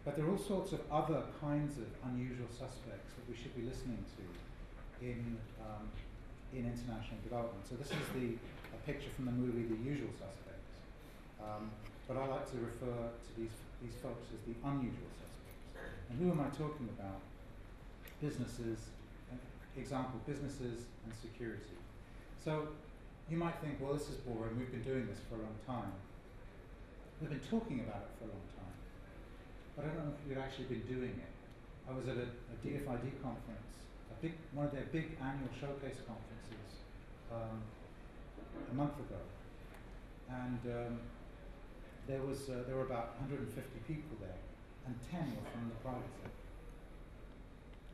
But there are all sorts of other kinds of unusual suspects that we should be listening to in international development. So this is a picture from the movie The Usual Suspects. But I like to refer to these folks as the unusual suspects. And who am I talking about? Businesses, example, businesses and security. So you might think, well, this is boring, we've been doing this for a long time. We've been talking about it for a long time, but I don't know if we've actually been doing it. I was at a DFID conference, one of their big annual showcase conferences, a month ago, and there were about 150 people there, and 10 were from the private sector.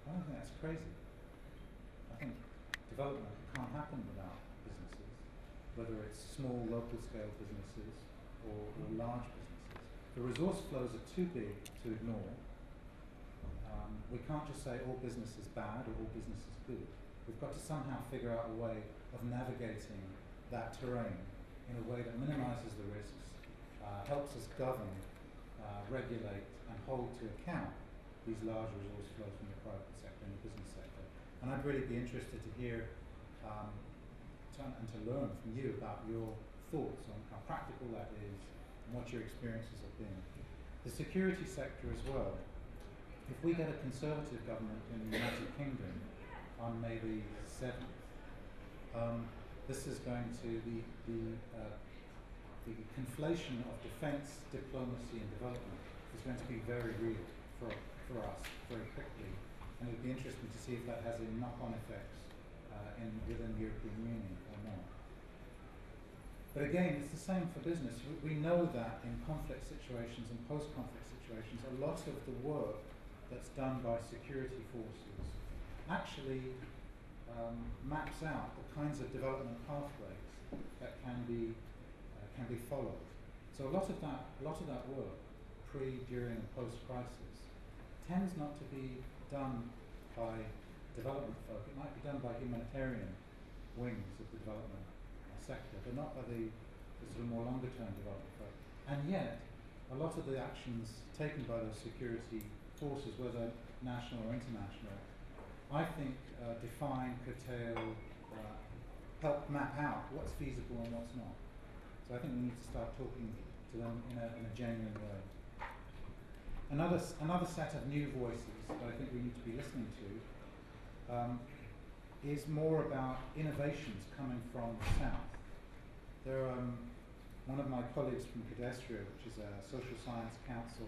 I don't think that's crazy. I think development can't happen without businesses, whether it's small local scale businesses or large businesses. The resource flows are too big to ignore. We can't just say all business is bad or all business is good. We've got to somehow figure out a way of navigating that terrain in a way that minimizes the risks, helps us govern, regulate and hold to account these large resource flows from the private sector and the business sector. And I'd really be interested to hear and to learn from you about your thoughts on how practical that is and what your experiences have been. The security sector as well. If we get a Conservative government in the United Kingdom on May the 7th, this is going to the conflation of defence, diplomacy and development is going to be very real for us very quickly, and it would be interesting to see if that has any knock-on effects within the European Union or not. But again, it's the same for business. We know that in conflict situations and post-conflict situations, a lot of the work that's done by security forces actually maps out the kinds of development pathways that can be followed. So a lot of that work, pre, during, and post-crisis, tends not to be done by development folk. It might be done by humanitarian wings of the development sector, but not by the sort of more longer-term development folk. And yet, a lot of the actions taken by those security forces, whether national or international, I think define, curtail, help map out what's feasible and what's not. So I think we need to start talking to them in a genuine way. Another set of new voices that I think we need to be listening to is more about innovations coming from the South. There are one of my colleagues from Cadastro, which is a social science council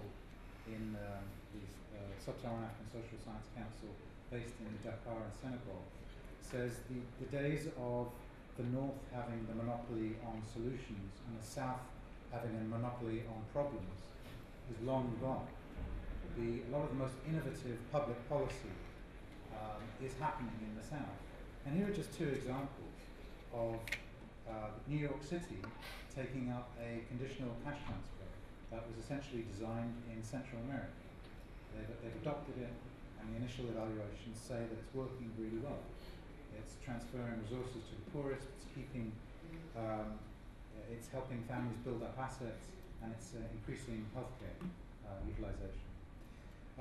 in the Sub-Saharan African Social Science Council based in Dakar in Senegal, says the days of the North having the monopoly on solutions and the South having a monopoly on problems is long gone. A lot of the most innovative public policy is happening in the South. And here are just two examples of New York City taking up a conditional cash transfer that was essentially designed in Central America. They've adopted it, and the initial evaluations say that it's working really well. It's transferring resources to the poorest, it's helping families build up assets, and it's increasing healthcare utilization.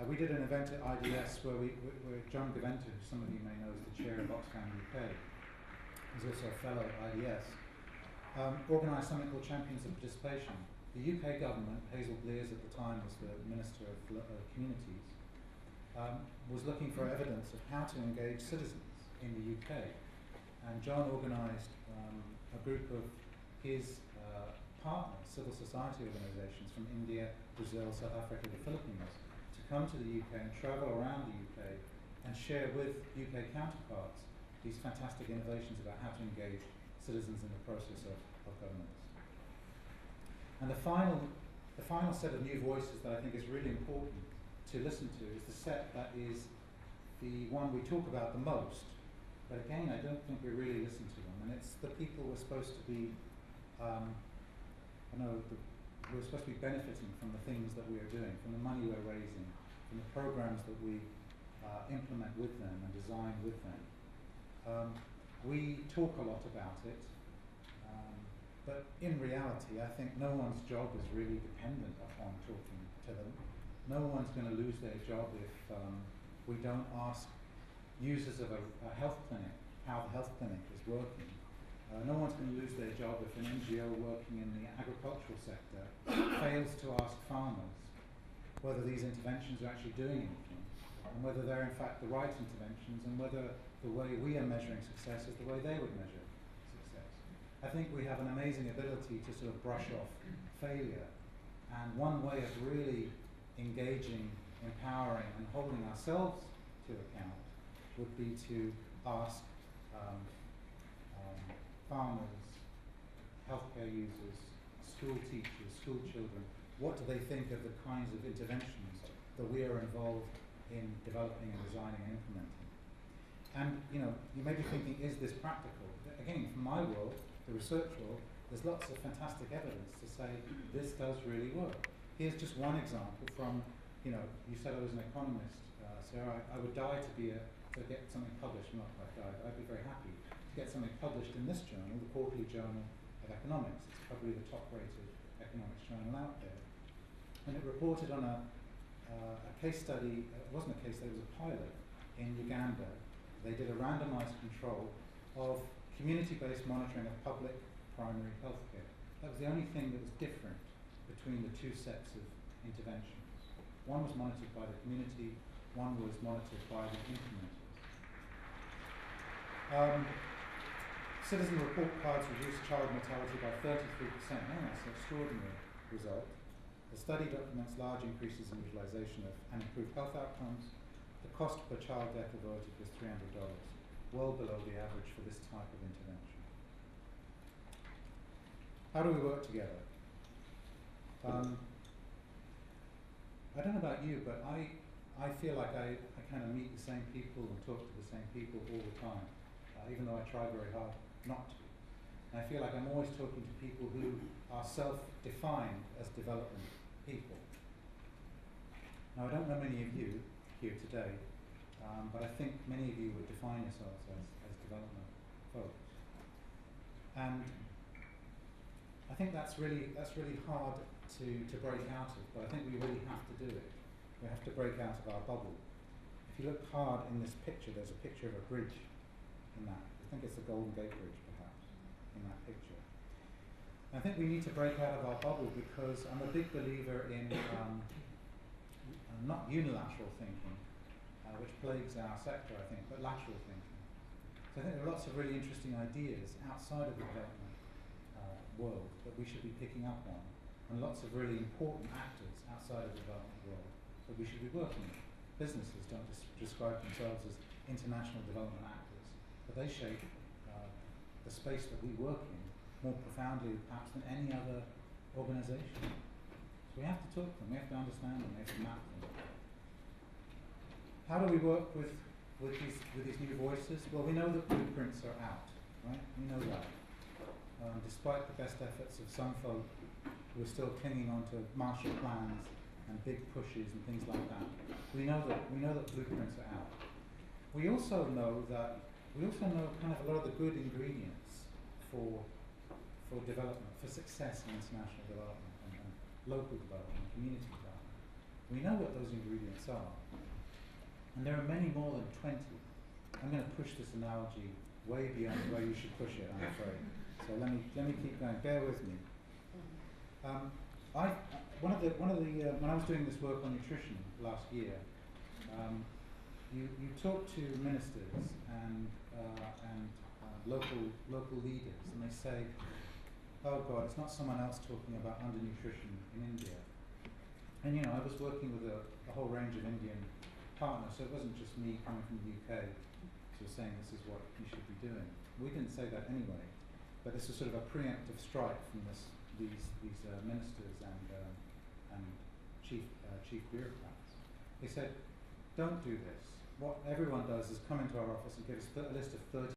We did an event at IDS where John Gaventa, who some of you may know is the chair of Oxfam UK, he's also a fellow at IDS, organised something called Champions of Participation. The UK government, Hazel Blears at the time was the Minister of Communities, was looking for evidence of how to engage citizens in the UK. And John organised a group of his partners, civil society organisations from India, Brazil, South Africa, the Philippines, to come to the UK and travel around the UK and share with UK counterparts these fantastic innovations about how to engage citizens in the process of governance. And the final set of new voices that I think is really important to listen to is the set that is the one we talk about the most, but again I don't think we really listen to them, and it's the people we're supposed to be we're supposed to be benefiting from the things that we are doing, from the money we're raising, from the programs that we implement with them and design with them. We talk a lot about it, but in reality I think no one's job is really dependent upon talking to them. no one's going to lose their job if we don't ask users of a health clinic how the health clinic is working. No one's going to lose their job if an NGO working in the agricultural sector fails to ask farmers whether these interventions are actually doing anything, and whether they're in fact the right interventions, and whether the way we are measuring success is the way they would measure success. I think we have an amazing ability to sort of brush off failure, and one way of really engaging, empowering, and holding ourselves to account would be to ask farmers, healthcare users, school teachers, school children, what do they think of the kinds of interventions that we are involved in developing and designing and implementing? And you know, you may be thinking, is this practical? Again, from my world, the research world, there's lots of fantastic evidence to say this does really work. Here's just one example from, you know, you said I was an economist, Sarah. I would die to get something published. Not quite die, I'd be very happy to get something published in this journal, the Quarterly Journal of Economics. It's probably the top-rated economics journal out there. And it reported on a case study. It wasn't a case study; it was a pilot in Uganda. They did a randomized control of community-based monitoring of public primary health care. That was the only thing that was different between the two sets of interventions. One was monitored by the community, one was monitored by the implementers. Citizen report cards reduced child mortality by 33%. Oh, that's an extraordinary result. The study documents large increases in utilization of and improved health outcomes. The cost per child death averted was $300, well below the average for this type of intervention. How do we work together? I don't know about you, but I feel like I kind of meet the same people and talk to the same people all the time, even though I try very hard not to. And I feel like I'm always talking to people who are self-defined as development people. Now, I don't know many of you here today, but I think many of you would define yourselves as development folks. And I think that's really hard to break out of, but I think we really have to do it. We have to break out of our bubble. If you look hard in this picture, there's a picture of a bridge in that. I think it's the Golden Gate Bridge, perhaps, in that picture. And I think we need to break out of our bubble because I'm a big believer in not unilateral thinking, which plagues our sector, I think, but lateral thinking. So I think there are lots of really interesting ideas outside of the development world that we should be picking up on, and lots of really important actors outside of the development world that we should be working with. Businesses don't describe themselves as international development actors, but they shape the space that we work in more profoundly perhaps than any other organization. So we have to talk to them, we have to understand them, we have to map them. How do we work with these new voices? Well, we know that blueprints are out, right? We know that. Despite the best efforts of some folk who are still clinging on to Marshall Plans and big pushes and things like that, we know that blueprints are out. We also know kind of a lot of the good ingredients for development, for success in international development and local development, community development. We know what those ingredients are, and there are many more than 20. I'm going to push this analogy way beyond where you should push it, I'm afraid. So let me keep going. Bear with me. When I was doing this work on nutrition last year, you talk to ministers and local leaders, and they say, "Oh God, it's not someone else talking about undernutrition in India." And you know, I was working with a whole range of Indian partners, so it wasn't just me coming from the UK sort of saying this is what you should be doing. We didn't say that anyway. But this was sort of a preemptive strike from these ministers and chief bureaucrats. They said, don't do this. What everyone does is come into our office and give us a list of 30